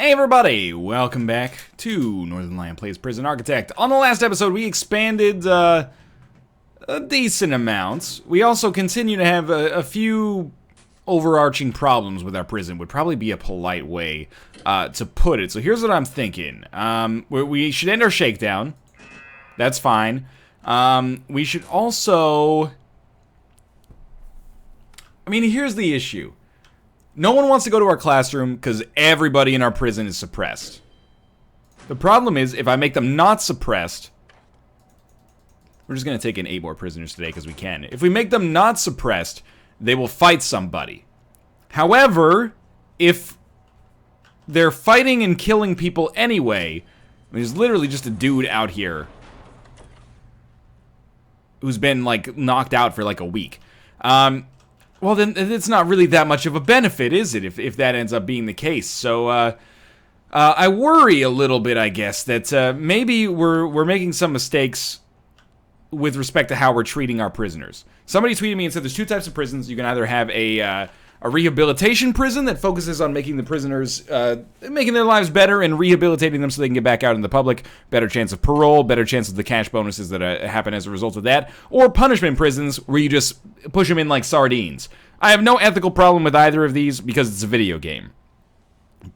Hey everybody, welcome back to Northernlion Plays Prison Architect. On the last episode, we expanded a decent amount. We also continue to have a few overarching problems with our prison, would probably be a polite way to put it. So here's what I'm thinking. We should end our shakedown. That's fine. We should also... I mean, here's the issue. No one wants to go to our classroom because everybody in our prison is suppressed. The problem is, if I make them not suppressed... We're just going to take in 8 more prisoners today because we can. If we make them not suppressed, they will fight somebody. However, if they're fighting and killing people anyway... There's literally just a dude out here who's been, like, knocked out for, like, a week. Well, then it's not really that much of a benefit, is it, if that ends up being the case? So, I worry a little bit, I guess, that maybe we're making some mistakes with respect to how we're treating our prisoners. Somebody tweeted me and said there's 2 types of prisons. You can either have a rehabilitation prison that focuses on making the prisoners, making their lives better and rehabilitating them so they can get back out in the public. Better chance of parole, better chance of the cash bonuses that happen as a result of that. Or punishment prisons where you just push them in like sardines. I have no ethical problem with either of these because it's a video game.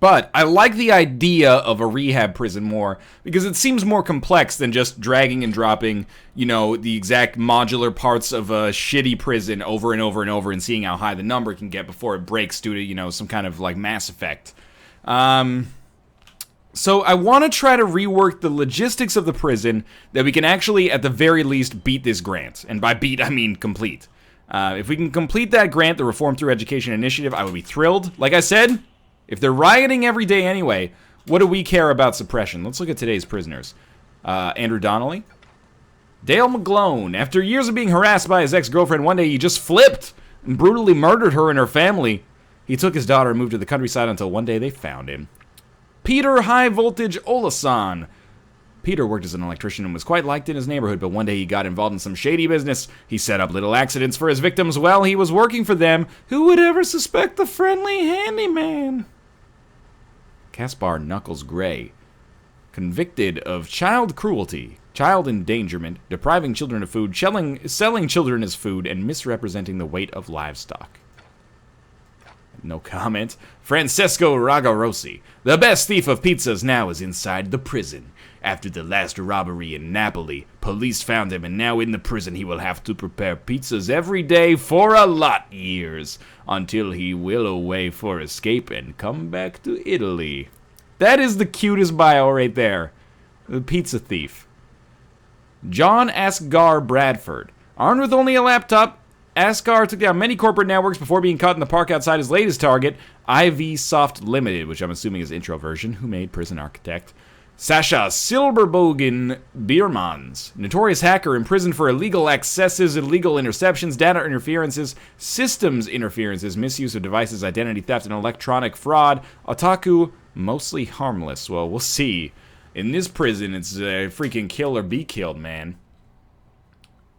But I like the idea of a rehab prison more because it seems more complex than just dragging and dropping, you know, the exact modular parts of a shitty prison over and over and over and seeing how high the number can get before it breaks due to, you know, some kind of like Mass Effect. So I want to try to rework the logistics of the prison that we can actually, at the very least, beat this grant. And by beat, I mean complete. If we can complete that grant, the Reform Through Education Initiative, I would be thrilled. Like I said... If they're rioting every day anyway, what do we care about suppression? Let's look at today's prisoners. Andrew Donnelly. Dale McGlone. After years of being harassed by his ex-girlfriend, one day he just flipped and brutally murdered her and her family. He took his daughter and moved to the countryside until one day they found him. Peter High Voltage Olason. Peter worked as an electrician and was quite liked in his neighborhood, but one day he got involved in some shady business. He set up little accidents for his victims while he was working for them. Who would ever suspect the friendly handyman? Caspar Knuckles Gray, convicted of child cruelty, child endangerment, depriving children of food, selling children as food, and misrepresenting the weight of livestock. No comment. Francesco Raga Rossi, the best thief of pizzas now is inside the prison. After the last robbery in Napoli, police found him, and now in the prison he will have to prepare pizzas every day for a lot years, until he will away for escape and come back to Italy. That is the cutest bio right there. The pizza thief. John Asgar Bradford. Armed with only a laptop, Asgar took down many corporate networks before being caught in the park outside his latest target, IV Soft Limited, which I'm assuming is intro version, who made Prison Architect. Sasha Silberbogen Biermans, notorious hacker imprisoned for illegal accesses, illegal interceptions, data interferences, systems interferences, misuse of devices, identity theft, and electronic fraud. Otaku, mostly harmless. Well, we'll see. In this prison, it's freaking kill or be killed, man.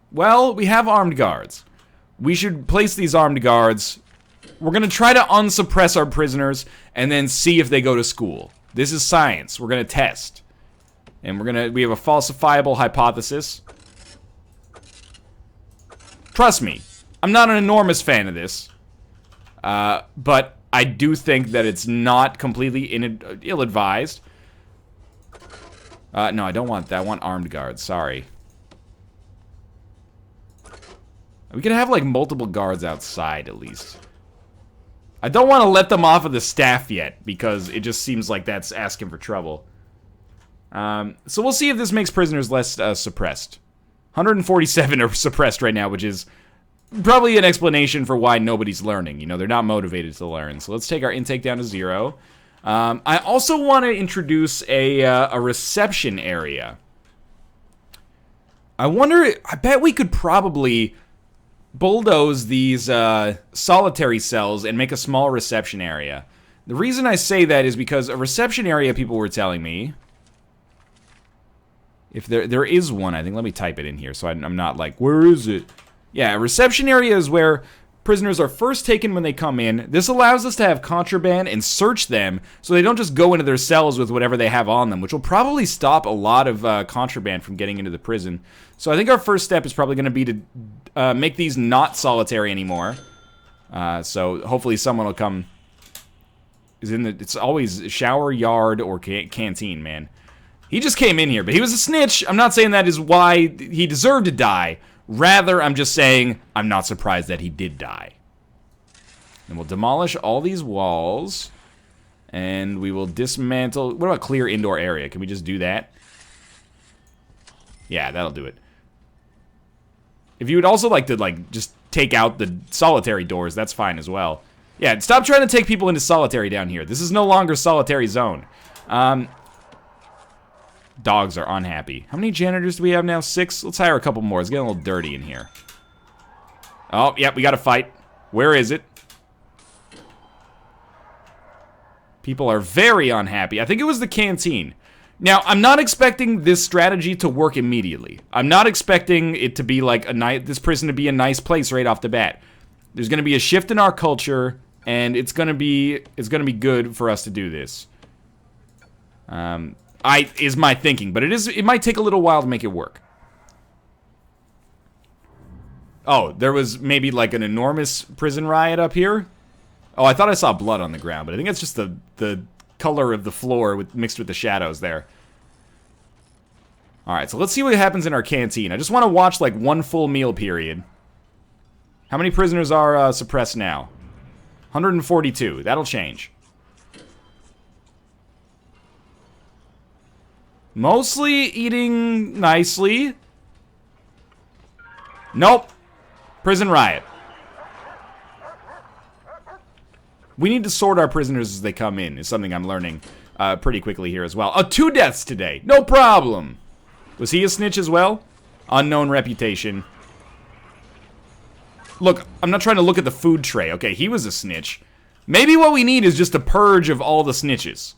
Well, we have armed guards. We should place these armed guards. We're going to try to unsuppress our prisoners and then see if they go to school. This is science. We're going to test. And we have a falsifiable hypothesis. Trust me, I'm not an enormous fan of this. But I do think that it's not completely ill-advised. No, I don't want that. I want armed guards. Sorry. We could have, like, multiple guards outside, at least. I don't want to let them off of the staff yet, because it just seems like that's asking for trouble. So we'll see if this makes prisoners less suppressed. 147 are suppressed right now, which is probably an explanation for why nobody's learning. You know, they're not motivated to learn. So let's take our intake down to 0. I also want to introduce a reception area. I bet we could probably bulldoze these solitary cells and make a small reception area. The reason I say that is because a reception area, people were telling me, if there is one, I think, let me type it in here so I'm not like, where is it? Yeah, a reception area is where prisoners are first taken when they come in. This allows us to have contraband and search them so they don't just go into their cells with whatever they have on them, which will probably stop a lot of contraband from getting into the prison. So I think our first step is probably going to be to make these not solitary anymore. So hopefully someone will come. It's always shower, yard, or canteen, man. He just came in here, but he was a snitch. I'm not saying that is why he deserved to die. Rather, I'm just saying I'm not surprised that he did die. And we'll demolish all these walls. And we will dismantle... What about clear indoor area? Can we just do that? Yeah, that'll do it. If you would also like to, just take out the solitary doors, that's fine as well. Yeah, stop trying to take people into solitary down here. This is no longer solitary zone. Dogs are unhappy. How many janitors do we have now? 6? Let's hire a couple more. It's getting a little dirty in here. Oh, yep, we got to fight. Where is it? People are very unhappy. I think it was the canteen. Now, I'm not expecting this strategy to work immediately. I'm not expecting it to be like this prison to be a nice place right off the bat. There's going to be a shift in our culture, and it's going to be good for us to do this. Is my thinking, but it might take a little while to make it work. Oh, there was maybe like an enormous prison riot up here. Oh, I thought I saw blood on the ground, but I think that's just the color of the floor mixed with the shadows there. All right, so let's see what happens in our canteen. I just want to watch like one full meal period. How many prisoners are suppressed now? 142. That'll change. Mostly eating nicely. Nope. Prison riot. We need to sort our prisoners as they come in, is something I'm learning pretty quickly here as well. Oh, 2 deaths today. No problem. Was he a snitch as well? Unknown reputation. Look, I'm not trying to look at the food tray. Okay, he was a snitch. Maybe what we need is just a purge of all the snitches.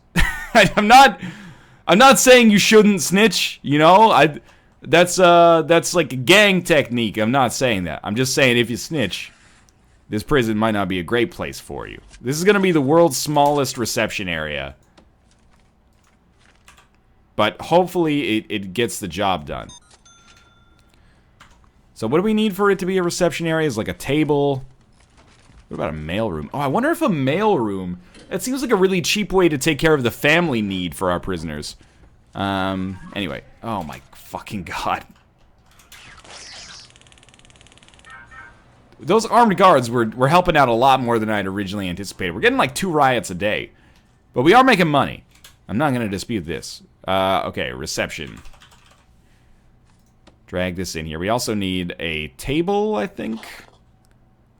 I'm not saying you shouldn't snitch, you know? That's like a gang technique. I'm not saying that. I'm just saying if you snitch, this prison might not be a great place for you. This is going to be the world's smallest reception area. But hopefully it gets the job done. So what do we need for it to be a reception area? Is like a table. What about a mailroom? Oh, I wonder if a mailroom... It seems like a really cheap way to take care of the family need for our prisoners. Anyway. Oh my fucking god. Those armed guards were helping out a lot more than I'd originally anticipated. We're getting like 2 riots a day. But we are making money. I'm not going to dispute this. Okay, reception. Drag this in here. We also need a table, I think.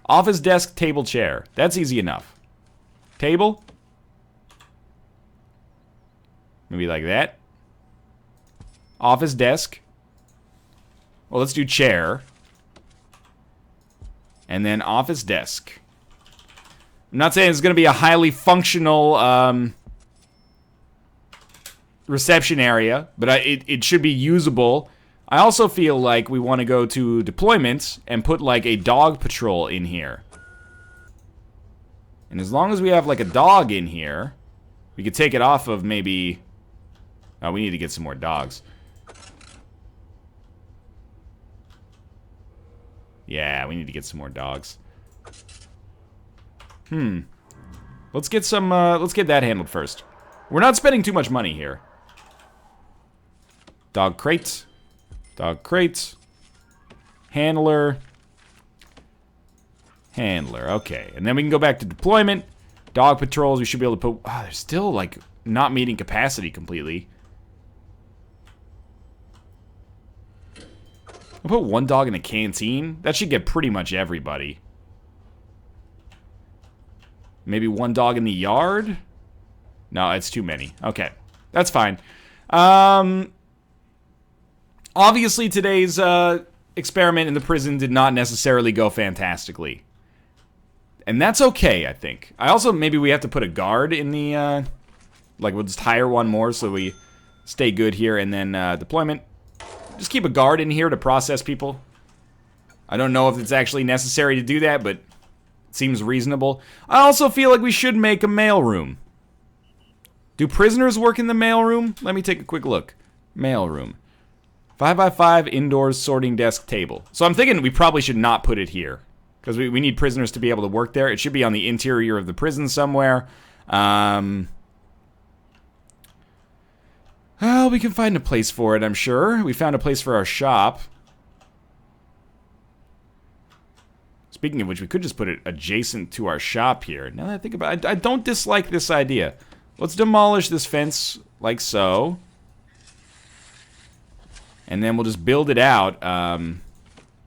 Office desk, table, chair. That's easy enough. Table. Maybe like that. Office desk. Well, let's do chair. And then office desk. I'm not saying it's going to be a highly functional reception area, but it should be usable. I also feel like we want to go to deployments and put like a dog patrol in here. And as long as we have like a dog in here, we could take it off of maybe... Oh, we need to get some more dogs. Yeah, we need to get some more dogs. Let's get some, let's get that handled first. We're not spending too much money here. Dog crate. Dog crate. Handler. Handler, okay. And then we can go back to deployment. Dog patrols, we should be able to put... Oh, they're still, like, not meeting capacity completely. I'll put 1 dog in a canteen. That should get pretty much everybody. Maybe 1 dog in the yard? No, it's too many. Okay, that's fine. Obviously, today's experiment in the prison did not necessarily go fantastically. And that's okay, I think. Maybe we have to put a guard in the, like, we'll just hire 1 more so we stay good here. And then deployment. Just keep a guard in here to process people. I don't know if it's actually necessary to do that, but seems reasonable. I also feel like we should make a mailroom. Do prisoners work in the mailroom? Let me take a quick look. Mailroom. 5x5 indoors sorting desk table. So I'm thinking we probably should not put it here. Because we need prisoners to be able to work there. It should be on the interior of the prison somewhere. Well, we can find a place for it, I'm sure. We found a place for our shop. Speaking of which, we could just put it adjacent to our shop here. Now that I think about it, I don't dislike this idea. Let's demolish this fence like so. And then we'll just build it out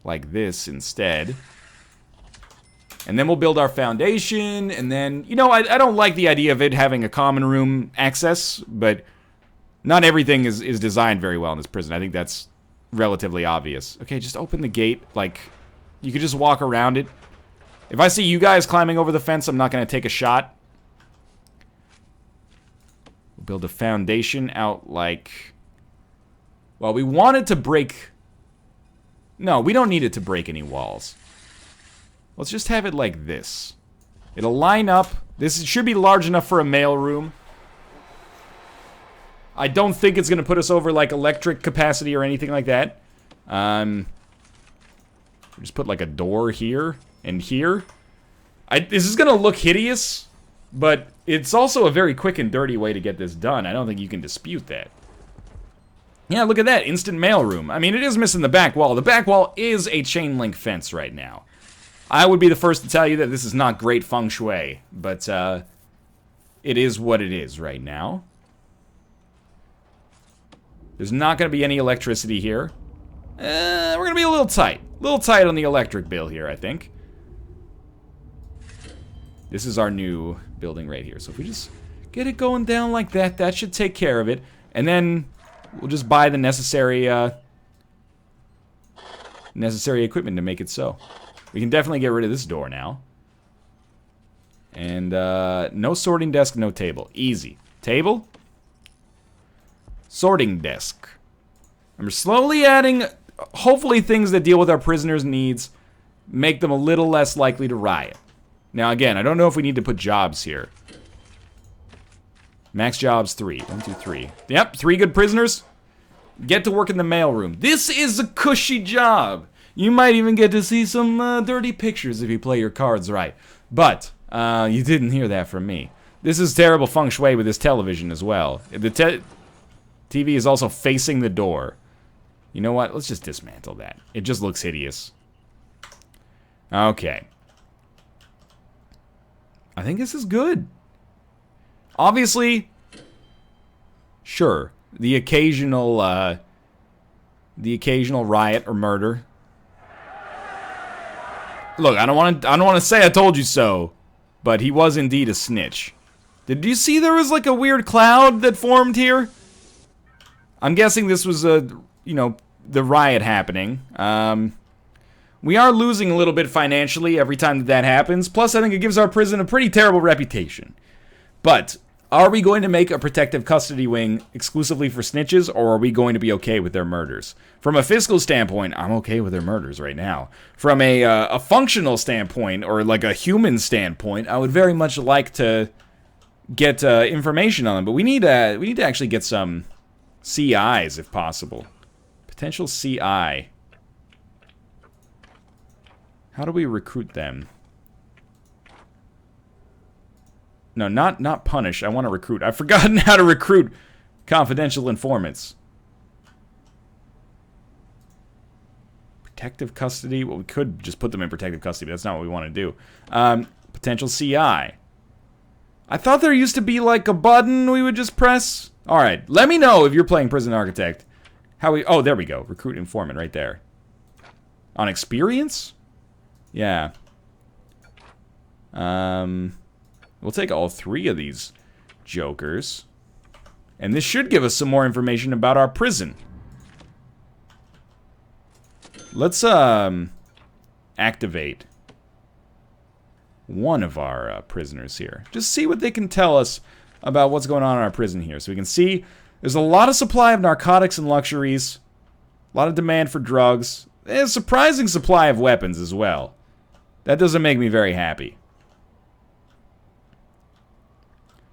like this instead. And then we'll build our foundation, and then, you know, I don't like the idea of it having a common room access, but not everything is designed very well in this prison. I think that's relatively obvious. Okay, just open the gate, like, you could just walk around it. If I see you guys climbing over the fence, I'm not going to take a shot. We'll build a foundation out like... Well, we want it to break... No, we don't need it to break any walls. Let's just have it like this. It'll line up. This should be large enough for a mailroom. I don't think it's going to put us over, like, electric capacity or anything like that. Just put, like, a door here and here. This is going to look hideous, but it's also a very quick and dirty way to get this done. I don't think you can dispute that. Yeah, look at that. Instant mailroom. I mean, it is missing the back wall. The back wall is a chain link fence right now. I would be the first to tell you that this is not great feng shui, but it is what it is right now. There's not going to be any electricity here. We're going to be a little tight. A little tight on the electric bill here, I think. This is our new building right here. So if we just get it going down like that, that should take care of it. And then we'll just buy the necessary equipment to make it so. We can definitely get rid of this door now. And no sorting desk, no table. Easy. Table. Sorting desk. And we're slowly adding, hopefully, things that deal with our prisoners' needs. Make them a little less likely to riot. Now, again, I don't know if we need to put jobs here. Max jobs 3. 1, 2, 3. Yep, 3 good prisoners. Get to work in the mailroom. This is a cushy job. You might even get to see some dirty pictures if you play your cards right. But, you didn't hear that from me. This is terrible feng shui with this television as well. The TV is also facing the door. You know what? Let's just dismantle that. It just looks hideous. Okay. I think this is good. Obviously, sure, the occasional riot or murder. Look, I don't want to say I told you so, but he was indeed a snitch. Did you see there was like a weird cloud that formed here? I'm guessing this was the riot happening. We are losing a little bit financially every time that happens. Plus, I think it gives our prison a pretty terrible reputation. But are we going to make a protective custody wing exclusively for snitches, or are we going to be okay with their murders? From a fiscal standpoint, I'm okay with their murders right now. From a functional standpoint, or like a human standpoint, I would very much like to get information on them. But we need to actually get some CIs if possible. Potential CI. How do we recruit them? No, not punish. I want to recruit. I've forgotten how to recruit confidential informants. Protective custody. Well, we could just put them in protective custody, but that's not what we want to do. Potential CI. I thought there used to be like a button we would just press. All right, let me know if you're playing Prison Architect. Oh, there we go. Recruit informant right there. On experience? Yeah. We'll take all 3 of these jokers. And this should give us some more information about our prison. Let's activate one of our prisoners here. Just see what they can tell us about what's going on in our prison here. So we can see there's a lot of supply of narcotics and luxuries. A lot of demand for drugs. And a surprising supply of weapons as well. That doesn't make me very happy.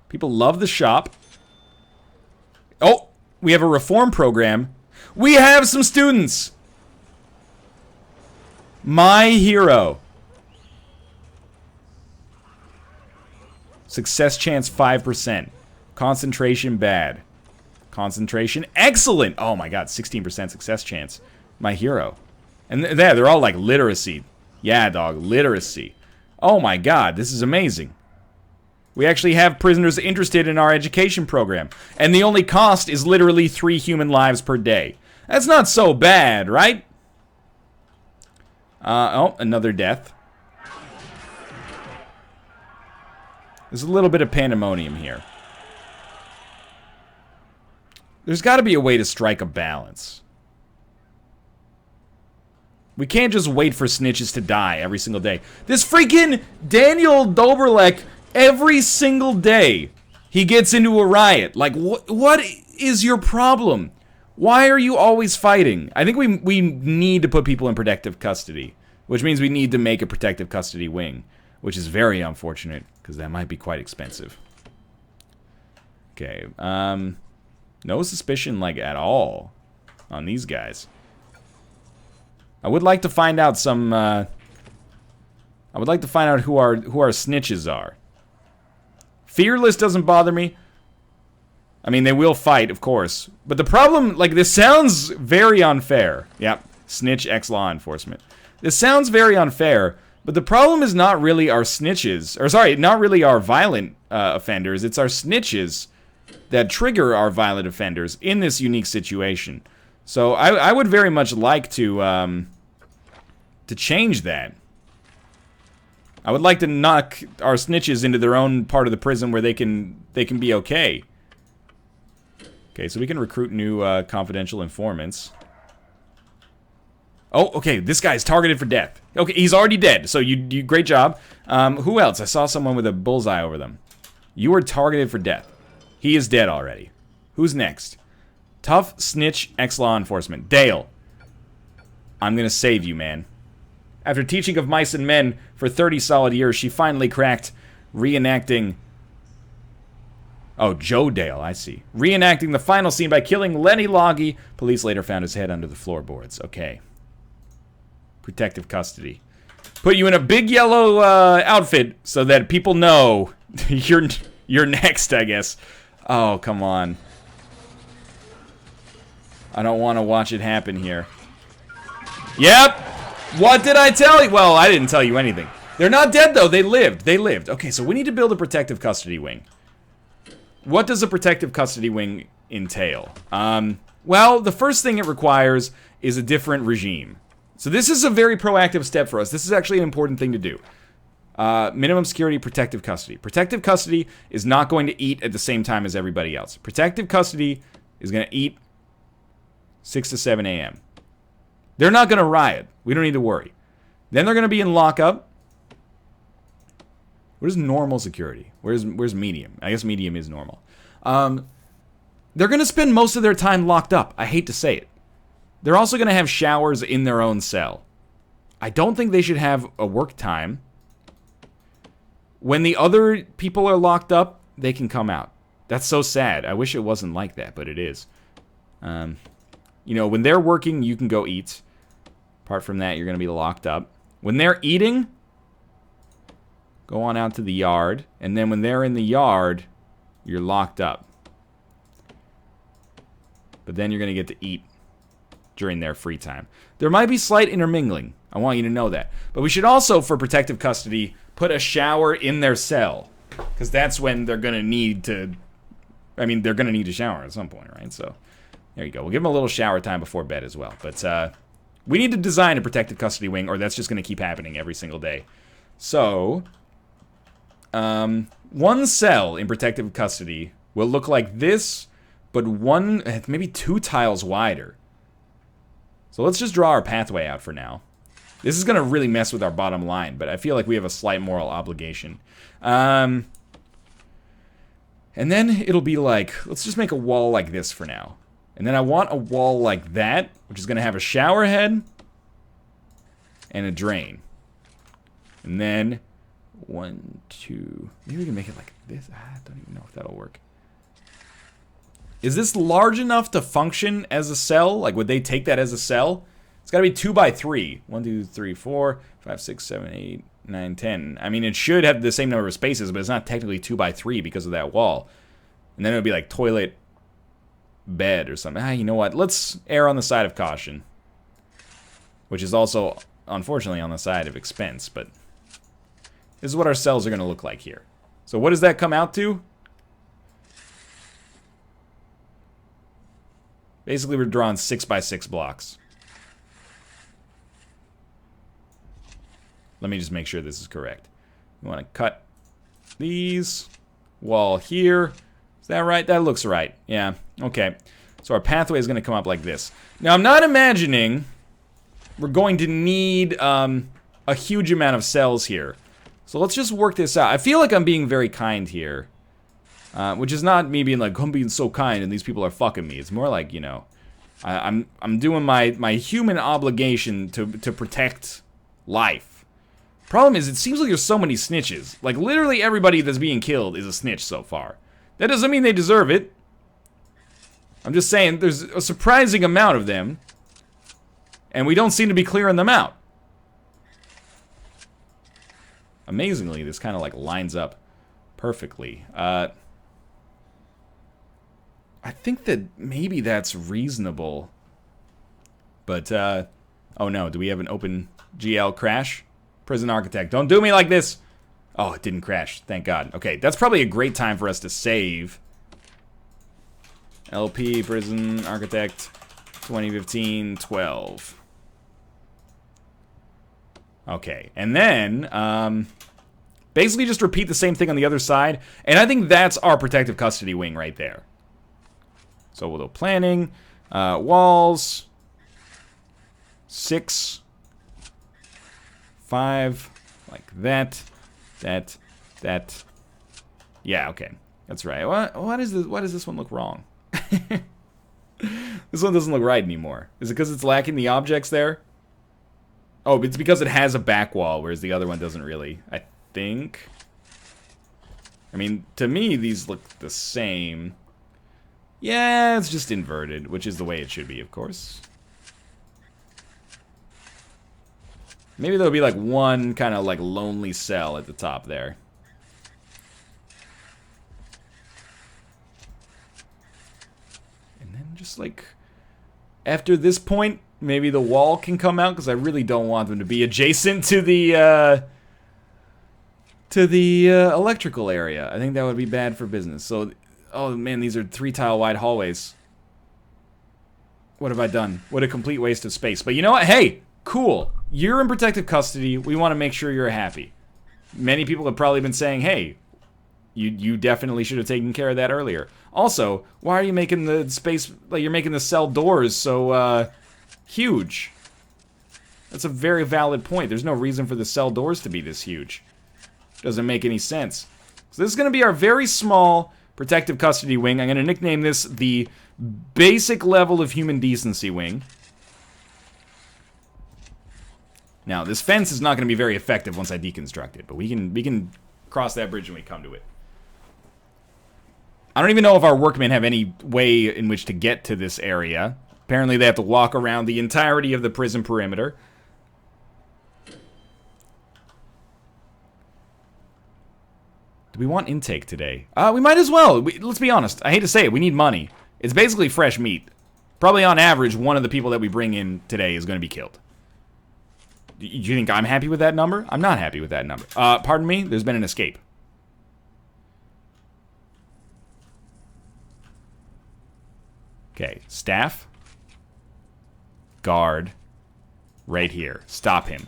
People love the shop. Oh, we have a reform program. We have some students. My hero. Success chance 5%. Concentration bad. Concentration excellent. Oh my god, 16% success chance. My hero. And they're all like literacy. Yeah, dog, literacy. Oh my god, this is amazing. We actually have prisoners interested in our education program. And the only cost is literally 3 human lives per day. That's not so bad, right? Oh, another death. There's a little bit of pandemonium here. There's got to be a way to strike a balance. We can't just wait for snitches to die every single day. This freaking Daniel Dobrlek, every single day, he gets into a riot. Like, what is your problem? Why are you always fighting? I think we need to put people in protective custody, which means we need to make a protective custody wing, which is very unfortunate, because that might be quite expensive. Okay, no suspicion, like, at all on these guys. I would like to find out some, I would like to find out who our snitches are. Fearless doesn't bother me. I mean, they will fight, of course. But the problem, like, this sounds very unfair. Yep, snitch ex-law enforcement. This sounds very unfair, but the problem is not really our snitches. Or, sorry, not really our violent offenders. It's our snitches that trigger our violent offenders in this unique situation. So I would very much like to change that. I would like to knock our snitches into their own part of the prison where they can be okay. Okay, so we can recruit new confidential informants. Oh, okay, this guy's targeted for death. Okay, he's already dead, so you great job. Who else? I saw someone with a bullseye over them. You are targeted for death. He is dead already. Who's next? Tough snitch ex-law enforcement. Dale. I'm gonna save you, man. After teaching of mice and men for 30 solid years, she finally cracked reenacting... Oh, Joe Dale, I see. Reenacting the final scene by killing Lenny Logie. Police later found his head under the floorboards. Okay. Protective custody. Put you in a big yellow outfit so that people know you're next, I guess. Oh, come on. I don't want to watch it happen here. Yep! What did I tell you? Well, I didn't tell you anything. They're not dead, though. They lived. They lived. Okay, so we need to build a protective custody wing. What does a protective custody wing entail? Well, the first thing it requires is a different regime. So this is a very proactive step for us. This is actually an important thing to do. Minimum security, protective custody. Protective custody is not going to eat at the same time as everybody else. Protective custody is going to eat 6 to 7 a.m. They're not going to riot. We don't need to worry. Then they're going to be in lockup. What is normal security? Where's medium? I guess medium is normal. They're going to spend most of their time locked up. I hate to say it. They're also going to have showers in their own cell. I don't think they should have a work time. When the other people are locked up, they can come out. That's so sad. I wish it wasn't like that, but it is. You know, when they're working, you can go eat. Apart from that, you're going to be locked up. When they're eating, go on out to the yard. And then when they're in the yard, you're locked up. But then you're going to get to eat during their free time. There might be slight intermingling. I want you to know that. But we should also, for protective custody, put a shower in their cell. Because that's when they're going to need to... I mean, they're going to need to shower at some point, right? So, there you go. We'll give them a little shower time before bed as well. But, we need to design a protective custody wing, or that's just going to keep happening every single day. So, one cell in protective custody will look like this, but maybe 2 tiles wider. So let's just draw our pathway out for now. This is going to really mess with our bottom line, but I feel like we have a slight moral obligation. And then it'll be like, let's just make a wall like this for now. And then I want a wall like that, which is going to have a shower head and a drain. And then 1, 2. Maybe we can make it like this. I don't even know if that'll work. Is this large enough to function as a cell? Like, would they take that as a cell? It's got to be 2 by 3. 1, 2, 3, 4, 5, 6, 7, 8, 9, 10. I mean, it should have the same number of spaces, but it's not technically 2 by 3 because of that wall. And then it would be like toilet, bed, or something. You know what? Let's err on the side of caution. Which is also, unfortunately, on the side of expense, but this is what our cells are going to look like here. So what does that come out to? Basically, we're drawing 6 by 6 blocks. Let me just make sure this is correct. We want to cut these. Wall here. Is that right? That looks right. Yeah, okay. So our pathway is going to come up like this. Now, I'm not imagining we're going to need a huge amount of cells here. So let's just work this out. I feel like I'm being very kind here. Which is not me being like, I'm being so kind and these people are fucking me. It's more like, you know, I'm doing my human obligation to protect life. Problem is, it seems like there's so many snitches. Like, literally everybody that's being killed is a snitch so far. That doesn't mean they deserve it. I'm just saying, there's a surprising amount of them. And we don't seem to be clearing them out. Amazingly, this kind of like lines up perfectly. I think that maybe that's reasonable. But, oh no, do we have an open GL crash? Prison Architect, don't do me like this! Oh, it didn't crash, thank God. Okay, that's probably a great time for us to save. LP, Prison Architect, 2015, 12. Okay, and then, basically just repeat the same thing on the other side. And I think that's our protective custody wing right there. So we'll do planning, walls, 6, 5, like that, that. Yeah, okay, that's right. What is this? Why does this one look wrong? This one doesn't look right anymore. Is it because it's lacking the objects there? Oh, it's because it has a back wall, whereas the other one doesn't really, I think. I mean, to me, these look the same. Yeah, it's just inverted, which is the way it should be, of course. Maybe there'll be like one kind of like lonely cell at the top there. And then just like after this point, maybe the wall can come out because I really don't want them to be adjacent to the electrical area. I think that would be bad for business. So, oh man, these are 3 tile wide hallways. What have I done? What a complete waste of space. But you know what? Hey, cool. You're in protective custody. We want to make sure you're happy. Many people have probably been saying, hey, you definitely should have taken care of that earlier. Also, why are you making the space, like you're making the cell doors so huge? That's a very valid point. There's no reason for the cell doors to be this huge. Doesn't make any sense. So this is going to be our very small protective custody wing. I'm going to nickname this the basic level of human decency wing. Now, this fence is not going to be very effective once I deconstruct it, but we can cross that bridge when we come to it. I don't even know if our workmen have any way in which to get to this area. Apparently they have to walk around the entirety of the prison perimeter. Do we want intake today? We might as well. Let's be honest. I hate to say it. We need money. It's basically fresh meat. Probably on average, one of the people that we bring in today is going to be killed. Do you think I'm happy with that number? I'm not happy with that number. Pardon me? There's been an escape. Okay, staff. Guard. Right here. Stop him.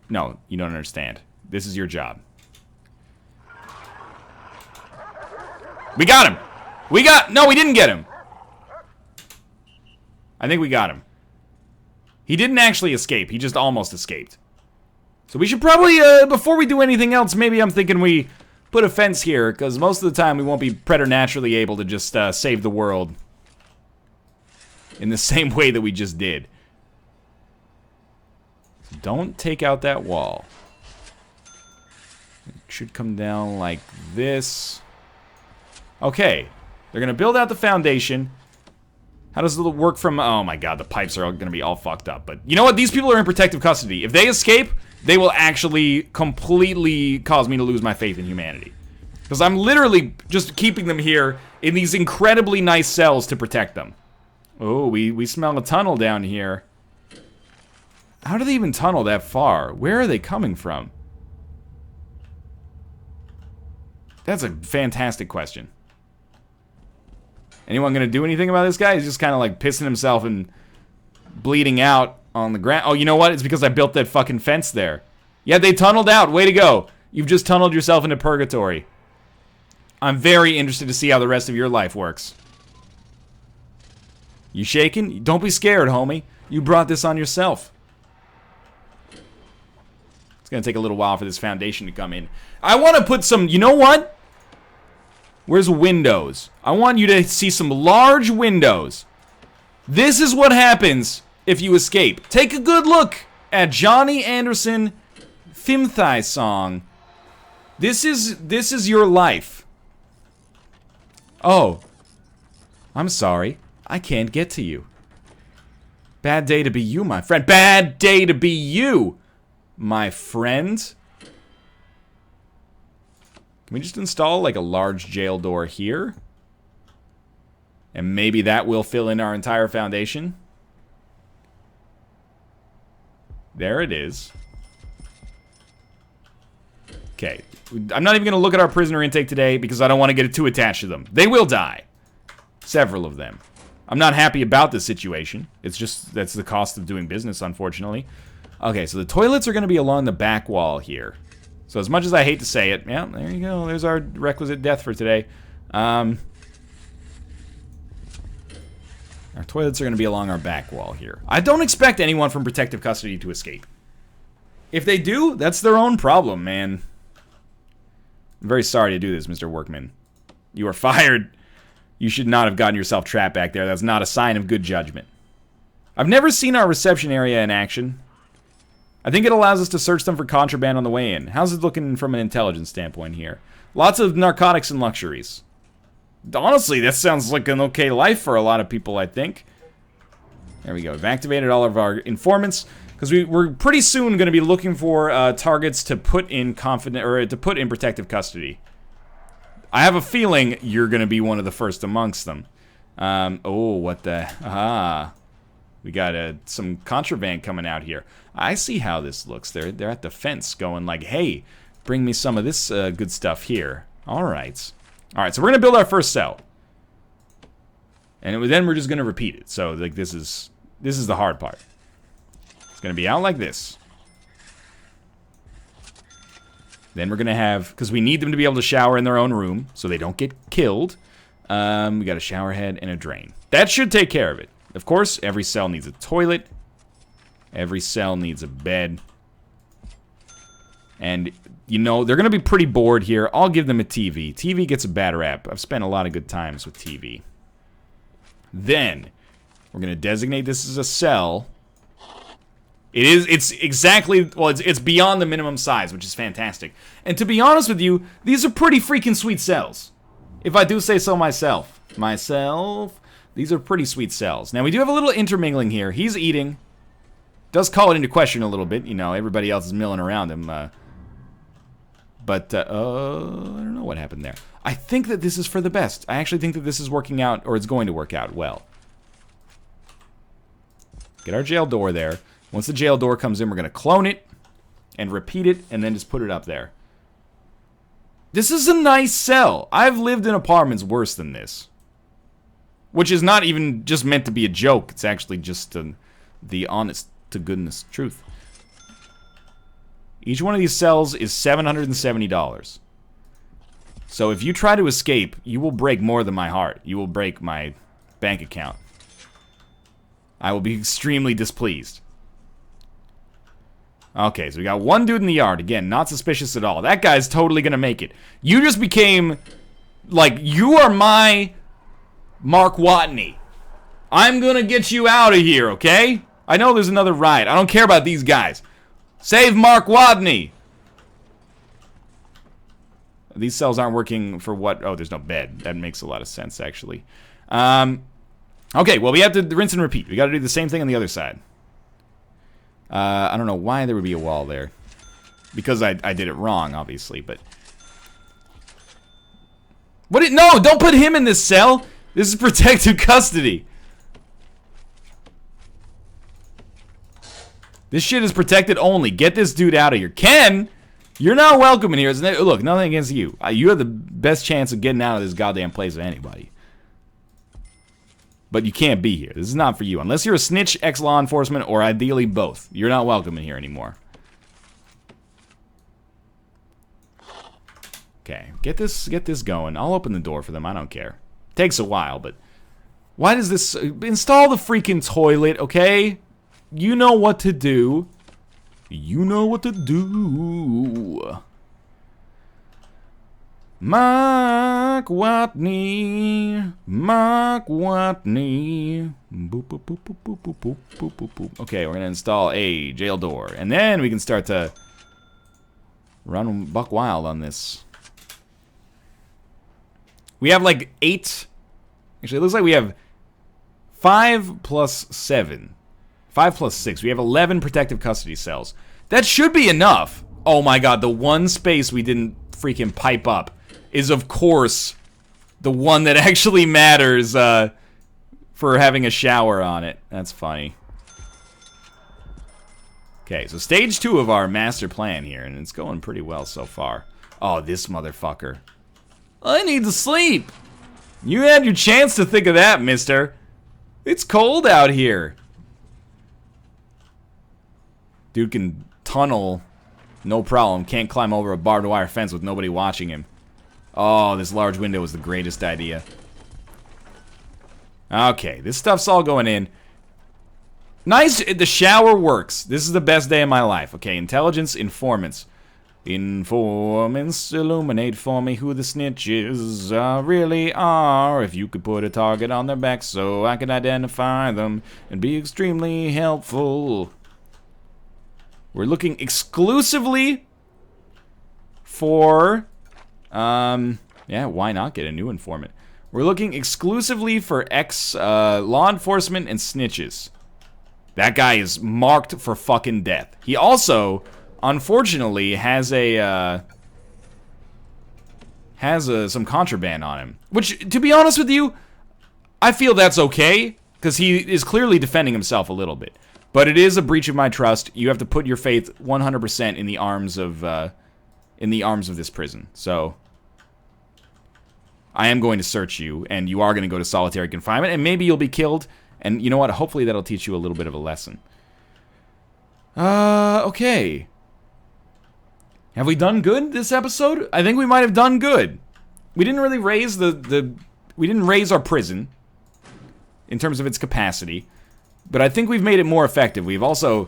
No, you don't understand. This is your job. We got him! No, we didn't get him! I think we got him. He didn't actually escape. He just almost escaped. So we should probably, before we do anything else, maybe I'm thinking we put a fence here, because most of the time we won't be preternaturally able to just save the world in the same way that we just did. So don't take out that wall. It should come down like this. Okay. They're going to build out the foundation. How does it work from... Oh my god, the pipes are going to be all fucked up. But you know what? These people are in protective custody. If they escape, they will actually completely cause me to lose my faith in humanity. Because I'm literally just keeping them here in these incredibly nice cells to protect them. Oh, we smell a tunnel down here. How do they even tunnel that far? Where are they coming from? That's a fantastic question. Anyone gonna do anything about this guy? He's just kind of like pissing himself and bleeding out on the ground. Oh, you know what? It's because I built that fucking fence there. Yeah, they tunneled out. Way to go. You've just tunneled yourself into purgatory. I'm very interested to see how the rest of your life works. You shaking? Don't be scared, homie. You brought this on yourself. It's gonna take a little while for this foundation to come in. I want to put some... You know what? Where's windows? I want you to see some large windows. This is what happens if you escape. Take a good look at Johnny Anderson Fimthai song. This is your life. Oh, I'm sorry. I can't get to you. Bad day to be you, my friend. Bad day to be you, my friend. Can we just install like a large jail door here? And maybe that will fill in our entire foundation. There it is. Okay. I'm not even going to look at our prisoner intake today because I don't want to get too attached to them. They will die. Several of them. I'm not happy about this situation. It's just, that's the cost of doing business, unfortunately. Okay, so the toilets are going to be along the back wall here. So as much as I hate to say it, yeah, there you go. There's our requisite death for today. Our toilets are going to be along our back wall here. I don't expect anyone from protective custody to escape. If they do, that's their own problem, man. I'm very sorry to do this, Mr. Workman. You are fired. You should not have gotten yourself trapped back there. That's not a sign of good judgment. I've never seen our reception area in action. I think it allows us to search them for contraband on the way in. How's it looking from an intelligence standpoint here? Lots of narcotics and luxuries. Honestly, that sounds like an okay life for a lot of people, I think. There we go. We've activated all of our informants. Because we're pretty soon going to be looking for targets to put in protective custody. I have a feeling you're going to be one of the first amongst them. Oh, what the... Ah. We got some contraband coming out here. I see how this looks. They're at the fence going like, hey, bring me some of this good stuff here. All right. All right, so we're going to build our first cell. And then we're just going to repeat it. So like this is the hard part. It's going to be out like this. Then we're going to have, because we need them to be able to shower in their own room so they don't get killed. We got a shower head and a drain. That should take care of it. Of course, every cell needs a toilet. Every cell needs a bed. And, you know, they're going to be pretty bored here. I'll give them a TV. TV gets a bad rap. I've spent a lot of good times with TV. Then, we're going to designate this as a cell. It's exactly, well, it's beyond the minimum size, which is fantastic. And to be honest with you, these are pretty freaking sweet cells. If I do say so myself. These are pretty sweet cells. Now, we do have a little intermingling here. He's eating. Does call it into question a little bit. You know, everybody else is milling around him. But I don't know what happened there. I think that this is for the best. I actually think that this is working out, or it's going to work out well. Get our jail door there. Once the jail door comes in, we're going to clone it and repeat it and then just put it up there. This is a nice cell. I've lived in apartments worse than this. Which is not even just meant to be a joke. It's actually just the honest to goodness truth. Each one of these cells is $770. So if you try to escape, you will break more than my heart. You will break my bank account. I will be extremely displeased. Okay, so we got one dude in the yard. Again, not suspicious at all. That guy's totally gonna make it. You just became... Like, you are my... Mark Watney. I'm gonna get you out of here, okay? I know there's another riot. I don't care about these guys. Save Mark Watney. These cells aren't working for what... Oh, there's no bed. That makes a lot of sense, actually. Okay, well, we have to rinse and repeat. We got to do the same thing on the other side. I don't know why there would be a wall there. Because I did it wrong, obviously, but... No, don't put him in this cell! This is protective custody. This shit is protected only. Get this dude out of here. Ken! You're not welcome in here. Look, nothing against you. You have the best chance of getting out of this goddamn place of anybody. But you can't be here. This is not for you. Unless you're a snitch, ex-law enforcement, or ideally both. You're not welcome in here anymore. Okay, get this going. I'll open the door for them. I don't care. Takes a while, but... Why does this... Install the freaking toilet, okay? You know what to do. You know what to do. Mark Watney. Mark Watney. Boop, boop, boop, boop, boop, boop, boop, boop, boop, boop. Okay, we're going to install a jail door. And then we can start to run buck wild on this. We have like 8. Actually, it looks like we have 5 plus 7. 5 plus 6. We have 11 protective custody cells. That should be enough. Oh my god, the one space we didn't freaking pipe up is, of course, the one that actually matters for having a shower on it. That's funny. Okay, so stage 2 of our master plan here, and it's going pretty well so far. Oh, this motherfucker. I need to sleep. You had your chance to think of that, mister. It's cold out here. Dude can tunnel, no problem. Can't climb over a barbed wire fence with nobody watching him. Oh, this large window was the greatest idea. Okay, this stuff's all going in. Nice, the shower works. This is the best day of my life. Okay, intelligence, informants. Informants, illuminate for me who the snitches really are. If you could put a target on their back so I could identify them and be extremely helpful. We're looking exclusively for, yeah, why not get a new informant? We're looking exclusively for law enforcement and snitches. That guy is marked for fucking death. He also, unfortunately, has some contraband on him. Which, to be honest with you, I feel that's okay, because he is clearly defending himself a little bit. But it is a breach of my trust. You have to put your faith 100% in the arms of this prison. So I am going to search you, and you are going to go to solitary confinement, and maybe you'll be killed. And you know what? Hopefully that'll teach you a little bit of a lesson. Okay. Have we done good this episode? I think we might have done good. We didn't really raise we didn't raise our prison in terms of its capacity. But I think we've made it more effective. We've also,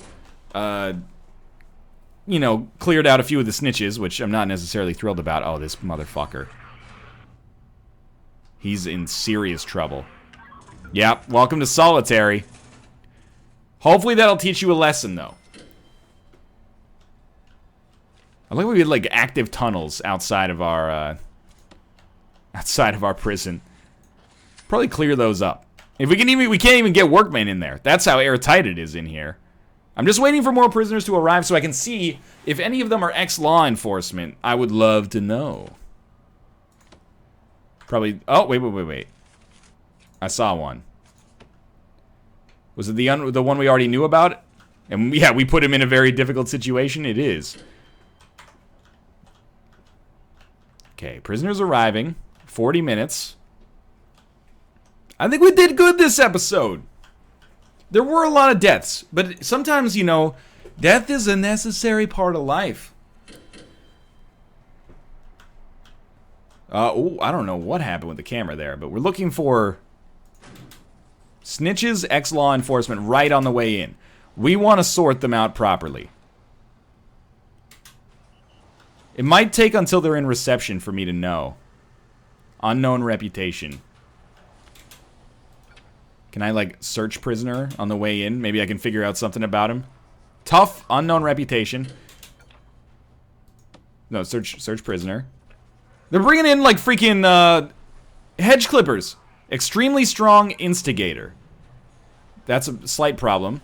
you know, cleared out a few of the snitches, which I'm not necessarily thrilled about. Oh, this motherfucker. He's in serious trouble. Yep, welcome to solitary. Hopefully that'll teach you a lesson, though. I like we had, like, active tunnels outside of our prison. Probably clear those up. If we can't even get workmen in there. That's how airtight it is in here. I'm just waiting for more prisoners to arrive so I can see if any of them are ex-law enforcement. I would love to know. Probably. Oh, wait. I saw one. Was it the one we already knew about? And yeah, we put him in a very difficult situation. It is. Okay, prisoners arriving. 40 minutes. I think we did good this episode. There were a lot of deaths, but sometimes, you know, death is a necessary part of life. Oh, I don't know what happened with the camera there, but we're looking for snitches, ex-law enforcement right on the way in. We want to sort them out properly. It might take until they're in reception for me to know. Unknown reputation. Can I, like, search prisoner on the way in? Maybe I can figure out something about him. Tough, unknown reputation. No, search prisoner. They're bringing in, like, freaking, hedge clippers. Extremely strong instigator. That's a slight problem.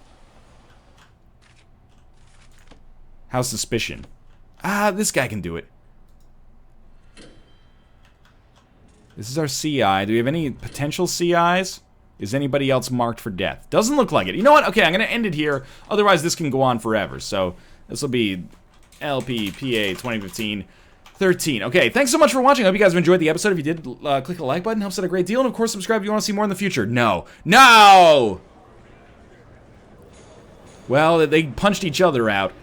How's suspicion? Ah, this guy can do it. This is our CI. Do we have any potential CIs? Is anybody else marked for death? Doesn't look like it. You know what? Okay, I'm going to end it here. Otherwise, this can go on forever. So, this will be LPPA 2015-13. Okay, thanks so much for watching. I hope you guys have enjoyed the episode. If you did, click the like button. Helps out a great deal. And, of course, subscribe if you want to see more in the future. No. No! Well, they punched each other out.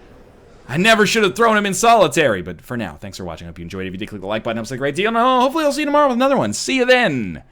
I never should have thrown him in solitary. But for now, thanks for watching. I hope you enjoyed it. If you did, click the like button. Helps out a great deal. And hopefully I'll see you tomorrow with another one. See you then!